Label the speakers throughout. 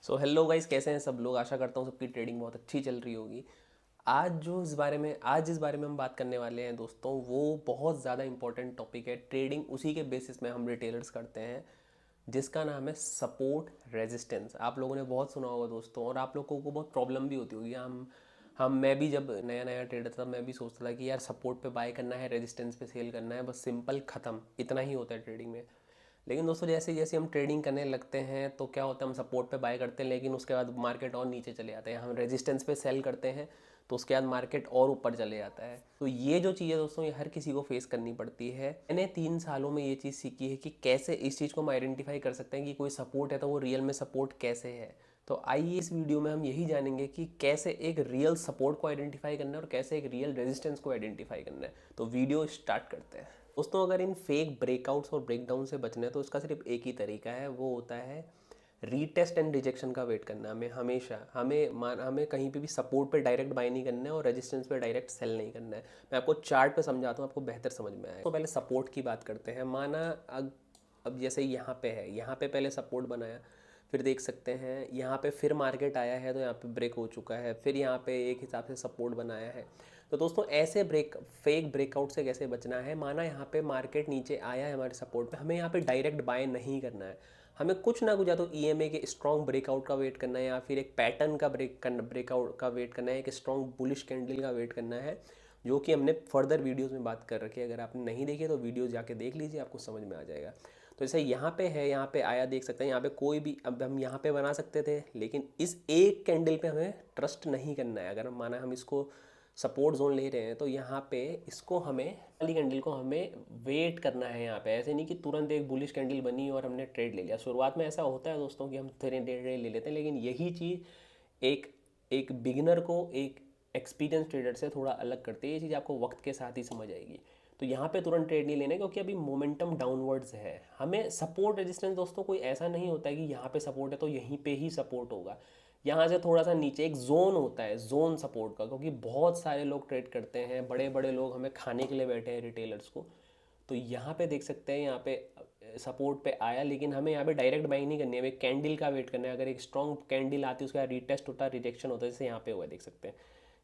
Speaker 1: So hello guys, कैसे हैं सब लोग। आशा करता हूँ सबकी ट्रेडिंग बहुत अच्छी चल रही होगी। आज जिस बारे में हम बात करने वाले हैं दोस्तों, वो बहुत ज़्यादा इंपॉर्टेंट टॉपिक है। ट्रेडिंग उसी के बेसिस में हम रिटेलर्स करते हैं, जिसका नाम है सपोर्ट रेजिस्टेंस। आप लोगों ने बहुत सुना होगा दोस्तों, और आप लोगों को बहुत प्रॉब्लम भी होती होगी। हम मैं भी जब नया नया ट्रेडर था, मैं भी सोचता था कि यार सपोर्ट पे बाय करना है, रेजिस्टेंस पे सेल करना है, बस सिंपल ख़त्म, इतना ही होता है ट्रेडिंग में। लेकिन दोस्तों जैसे जैसे हम ट्रेडिंग करने लगते हैं तो क्या होता है, हम सपोर्ट पे बाय करते हैं, लेकिन उसके बाद मार्केट और नीचे चले जाते हैं। हम रेजिस्टेंस पे सेल करते हैं तो उसके बाद मार्केट और ऊपर चले जाता है। तो ये जो चीज़ है दोस्तों, ये हर किसी को फेस करनी पड़ती है। मैंने 3 सालों में ये चीज़ सीखी है कि कैसे इस चीज़ को हम आइडेंटिफाई कर सकते हैं कि कोई सपोर्ट है तो वो रियल में सपोर्ट कैसे है। तो आइए इस वीडियो में हम यही जानेंगे कि कैसे एक रियल सपोर्ट को आइडेंटिफाई करना है और कैसे एक रियल रेजिस्टेंस को आइडेंटिफाई करना है। तो वीडियो स्टार्ट करते हैं दोस्तों। अगर इन फेक ब्रेकआउट्स और ब्रेकडाउन से बचना है तो इसका सिर्फ एक ही तरीका है, वो होता है रीटेस्ट एंड रिजेक्शन का वेट करना। हमें हमेशा हमें कहीं पे भी सपोर्ट पे डायरेक्ट बाय नहीं करना है और रेजिस्टेंस पे डायरेक्ट सेल नहीं करना है। मैं आपको चार्ट पे समझाता हूँ, आपको बेहतर समझ में आएगा। तो पहले सपोर्ट की बात करते हैं। अब जैसे यहाँ पे है, यहाँ पे पहले सपोर्ट बनाया, फिर देख सकते हैं यहाँ पे फिर मार्केट आया है तो यहाँ पे ब्रेक हो चुका है, फिर यहाँ पे एक हिसाब से सपोर्ट बनाया है। तो दोस्तों ऐसे फेक ब्रेकआउट से कैसे बचना है। माना यहाँ पे मार्केट नीचे आया है हमारे सपोर्ट पे, हमें यहाँ पे डायरेक्ट बाय नहीं करना है। हमें कुछ ना कुछ, या तो ईएमए के स्ट्रॉन्ग ब्रेकआउट का वेट करना है, या फिर एक पैटर्न का ब्रेकआउट का वेट करना है, एक स्ट्रॉन्ग बुलिश कैंडल का वेट करना है, जो कि हमने फर्दर वीडियोस में बात कर रखी है। अगर आपने नहीं देखी तो वीडियो जाके देख लीजिए, आपको समझ में आ जाएगा। तो जैसे यहाँ पे है, यहाँ पे आया, देख सकते हैं यहाँ पे कोई भी, अब हम यहाँ पे बना सकते थे, लेकिन इस एक कैंडल पे हमें ट्रस्ट नहीं करना है। अगर माना हम इसको सपोर्ट जोन ले रहे हैं तो यहाँ पे इसको हमें, वाली कैंडल को हमें वेट करना है यहाँ पे। ऐसे नहीं कि तुरंत एक बुलिश कैंडल बनी और हमने ट्रेड ले लिया। शुरुआत में ऐसा होता है दोस्तों कि हम ट्रेड ले लेते हैं, लेकिन यही चीज़ एक एक बिगिनर को एक एक्सपीरियंस ट्रेडर से थोड़ा अलग करती है। ये चीज़ आपको वक्त के साथ ही समझ आएगी। तो यहाँ पे तुरंत ट्रेड नहीं लेना है, क्योंकि अभी मोमेंटम डाउनवर्ड्स है। हमें सपोर्ट रेजिस्टेंस दोस्तों कोई ऐसा नहीं होता है कि यहाँ पे सपोर्ट है तो यहीं पे ही सपोर्ट होगा। यहाँ से थोड़ा सा नीचे एक जोन होता है, जोन सपोर्ट का, क्योंकि बहुत सारे लोग ट्रेड करते हैं, बड़े बड़े लोग हमें खाने के लिए बैठे हैं रिटेलर्स को। तो यहाँ पे देख सकते हैं, यहाँ पे सपोर्ट पे आया, लेकिन हमें यहाँ पे डायरेक्ट बाइंग नहीं करनी है, हमें कैंडल का वेट करना है। अगर एक स्ट्रॉन्ग कैंडल आती है, उसका रिटेस्ट होता है, रिजेक्शन होता है, जैसे यहाँ पे हुआ देख सकते हैं।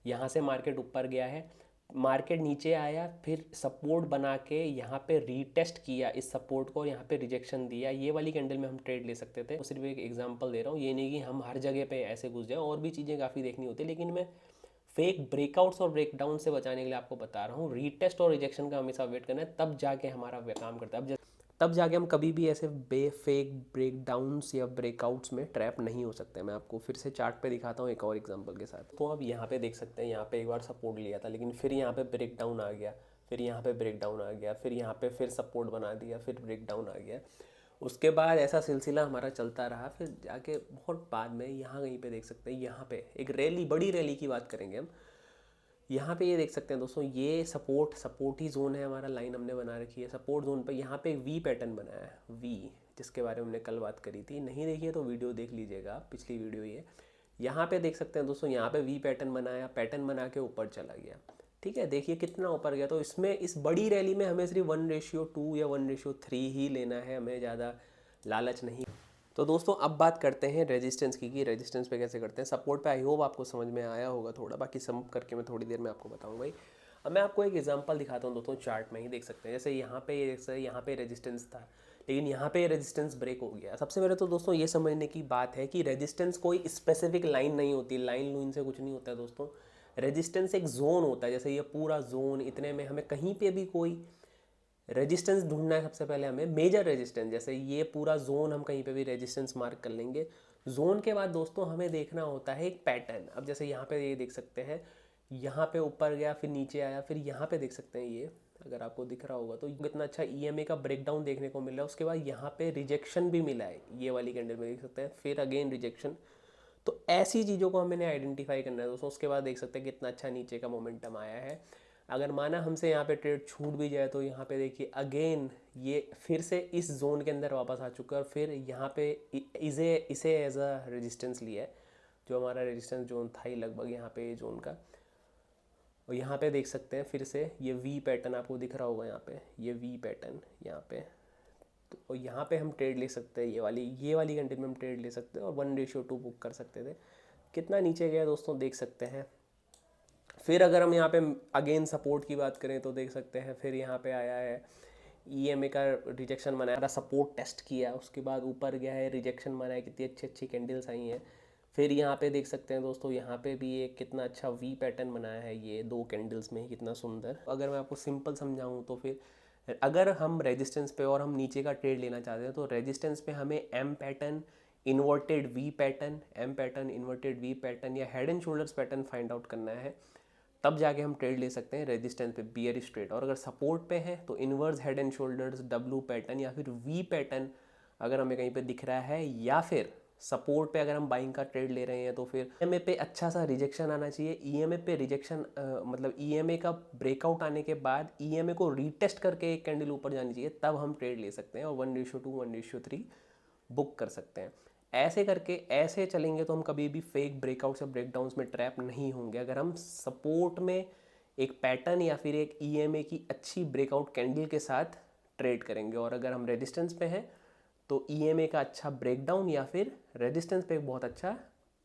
Speaker 1: यहाँ से मार्केट ऊपर गया है, मार्केट नीचे आया, फिर सपोर्ट बना के यहाँ पे रीटेस्ट किया इस सपोर्ट को, और यहाँ पे रिजेक्शन दिया। ये वाली कैंडल में हम ट्रेड ले सकते थे। तो सिर्फ एक एग्जांपल दे रहा हूँ, ये नहीं कि हम हर जगह पे ऐसे घुस जाएं, और भी चीज़ें काफ़ी देखनी होती है। लेकिन मैं फेक ब्रेकआउट्स और ब्रेकडाउन से बचाने के लिए आपको बता रहा हूँ, रीटेस्ट और रिजेक्शन का हमेशा वेट करना है, तब जाके हमारा काम करता है। तब जाके हम कभी भी ऐसे फेक ब्रेकडाउन्स या ब्रेकआउट्स में ट्रैप नहीं हो सकते। मैं आपको फिर से चार्ट पे दिखाता हूँ एक और एग्जांपल के साथ। तो अब यहाँ पे देख सकते हैं, यहाँ पे एक बार सपोर्ट लिया था, लेकिन फिर यहाँ पे ब्रेकडाउन आ गया, फिर यहाँ पे ब्रेकडाउन आ गया, फिर यहाँ पे फिर सपोर्ट बना दिया, फिर ब्रेकडाउन आ गया। उसके बाद ऐसा सिलसिला हमारा चलता रहा। फिर जाके बहुत बाद में यहाँ कहीं पे देख सकते हैं, यहाँ पे एक रैली, बड़ी रैली की बात करेंगे हम। यहाँ पे ये देख सकते हैं दोस्तों, ये सपोर्ट ही जोन है हमारा, लाइन हमने बना रखी है सपोर्ट जोन पे। यहाँ पे एक वी पैटर्न बनाया है, वी, जिसके बारे में हमने कल बात करी थी। नहीं देखिए तो वीडियो देख लीजिएगा, पिछली वीडियो ये। यहाँ पे देख सकते हैं दोस्तों, यहाँ पे वी पैटर्न बनाया, पैटर्न बना के ऊपर चला गया। ठीक है, देखिए कितना ऊपर गया। तो इसमें, इस बड़ी रैली में हमें सिर्फ 1:2 या 1:3 ही लेना है, हमें ज़्यादा लालच नहीं। तो दोस्तों अब बात करते हैं रेजिस्टेंस की, कि रेजिस्टेंस पे कैसे करते हैं। सपोर्ट पे आई होप आपको समझ में आया होगा थोड़ा, बाकी सम करके मैं थोड़ी देर में आपको बताऊंगा भाई। अब मैं आपको एक एग्जांपल दिखाता हूँ दोस्तों, चार्ट में ही देख सकते हैं। जैसे यहाँ पे रेजिस्टेंस था, लेकिन यहाँ पे रेजिस्टेंस ब्रेक हो गया। सबसे पहले तो दोस्तों ये समझने की बात है कि रेजिस्टेंस कोई स्पेसिफिक लाइन नहीं होती, लाइन लूइन से कुछ नहीं होता है दोस्तों। रेजिस्टेंस एक जोन होता है, जैसे ये पूरा जोन, इतने में हमें कहीं पे भी कोई रेजिस्टेंस ढूंढना है। सबसे पहले हमें मेजर रेजिस्टेंस, जैसे ये पूरा जोन, हम कहीं पे भी रेजिस्टेंस मार्क कर लेंगे। जोन के बाद दोस्तों हमें देखना होता है एक पैटर्न। अब जैसे यहाँ पे ये देख सकते हैं, यहाँ पे ऊपर गया, फिर नीचे आया, फिर यहाँ पे देख सकते हैं, ये अगर आपको दिख रहा होगा तो कितना अच्छा ईएमए का ब्रेकडाउन देखने को मिल रहा है। उसके बाद यहाँ पे रिजेक्शन भी मिला है, ये वाली कैंडल में देख सकते हैं, फिर अगेन रिजेक्शन। तो ऐसी चीज़ों को हमें आइडेंटिफाई करना है दोस्तों। उसके बाद देख सकते हैं कितना अच्छा नीचे का मोमेंटम आया है। अगर माना हमसे यहाँ पे ट्रेड छूट भी जाए तो यहाँ पे देखिए अगेन ये फिर से इस जोन के अंदर वापस आ चुका है, और फिर यहाँ पे इसे एज अ रेजिस्टेंस लिया है, जो हमारा रेजिस्टेंस जोन था ही लगभग यहाँ पे जोन का। और यहाँ पे देख सकते हैं फिर से ये वी पैटर्न आपको दिख रहा होगा, यहाँ पे ये वी पैटर्न यहाँ पे तो यहाँ पे हम ट्रेड ले सकते हैं, ये वाली कंट्री में हम ट्रेड ले सकते हैं और 1:2 बुक कर सकते थे। कितना नीचे गया दोस्तों देख सकते हैं। फिर अगर हम यहाँ पे अगेन सपोर्ट की बात करें तो देख सकते हैं, फिर यहाँ पे आया है ईएमए का रिजेक्शन बनाया, सपोर्ट टेस्ट किया, उसके बाद ऊपर गया है, रिजेक्शन बनाया, कितनी अच्छी अच्छी कैंडल्स आई हैं। फिर यहाँ पे देख सकते हैं दोस्तों, यहाँ पे भी एक कितना अच्छा वी पैटर्न बनाया है, ये 2 कैंडल्स में ही कितना सुंदर। अगर मैं आपको सिंपल समझाऊँ तो फिर अगर हम रेजिस्टेंस पे और हम नीचे का ट्रेड लेना चाहते हैं तो रेजिस्टेंस पे हमें M pattern, inverted V pattern, M pattern, inverted V pattern या head and shoulders pattern find out करना है, तब जाके हम ट्रेड ले सकते हैं रेजिस्टेंस पे, बियरिश ट्रेड। और अगर सपोर्ट पे है तो inverse head and shoulders, W pattern या फिर वी पैटर्न अगर हमें कहीं पे दिख रहा है, या फिर सपोर्ट पे अगर हम बाइंग का ट्रेड ले रहे हैं तो फिर ईएमए पे अच्छा सा रिजेक्शन आना चाहिए। ईएमए पे रिजेक्शन मतलब ईएमए का ब्रेकआउट आने के बाद ईएमए को रीटेस्ट करके एक कैंडल ऊपर जानी चाहिए, तब हम ट्रेड ले सकते हैं और 1:2, 1:3 बुक कर सकते हैं। ऐसे करके ऐसे चलेंगे तो हम कभी भी फेक ब्रेकआउट्स या ब्रेकडाउन्स में ट्रैप नहीं होंगे। अगर हम सपोर्ट में एक पैटर्न या फिर एक ईएमए की अच्छी ब्रेकआउट कैंडल के साथ ट्रेड करेंगे, और अगर हम रेजिस्टेंस पे हैं तो ईएमए का अच्छा ब्रेकडाउन या फिर रेजिस्टेंस पे एक बहुत अच्छा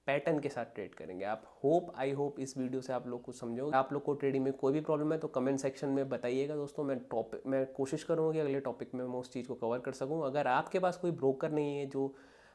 Speaker 1: पैटर्न के साथ ट्रेड करेंगे। आई होप इस वीडियो से आप लोग कुछ समझो। आप लोग को ट्रेडिंग में कोई भी प्रॉब्लम है तो कमेंट सेक्शन में बताइएगा दोस्तों। मैं कोशिश करूँगा कि अगले टॉपिक में मैं उस चीज़ को कवर कर सकूँ। अगर आपके पास कोई ब्रोकर नहीं है जो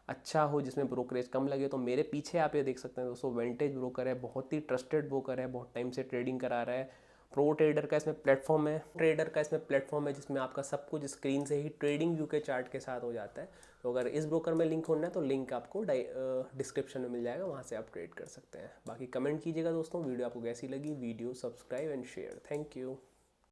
Speaker 1: अच्छा हो, जिसमें ब्रोकरेज कम लगे, तो मेरे पीछे आप ये देख सकते हैं दोस्तों, वेंटेज ब्रोकर है, बहुत ही ट्रस्टेड ब्रोकर है, बहुत टाइम से ट्रेडिंग करा रहा है। प्रो ट्रेडर का इसमें प्लेटफॉर्म है जिसमें आपका सब कुछ स्क्रीन से ही ट्रेडिंग व्यू के चार्ट के साथ हो जाता है। तो अगर इस ब्रोकर में लिंक होना है तो लिंक आपको डिस्क्रिप्शन में मिल जाएगा, वहाँ से आप ट्रेड कर सकते हैं। बाकी कमेंट कीजिएगा दोस्तों वीडियो आपको कैसी लगी। Video subscribe and share. Thank you.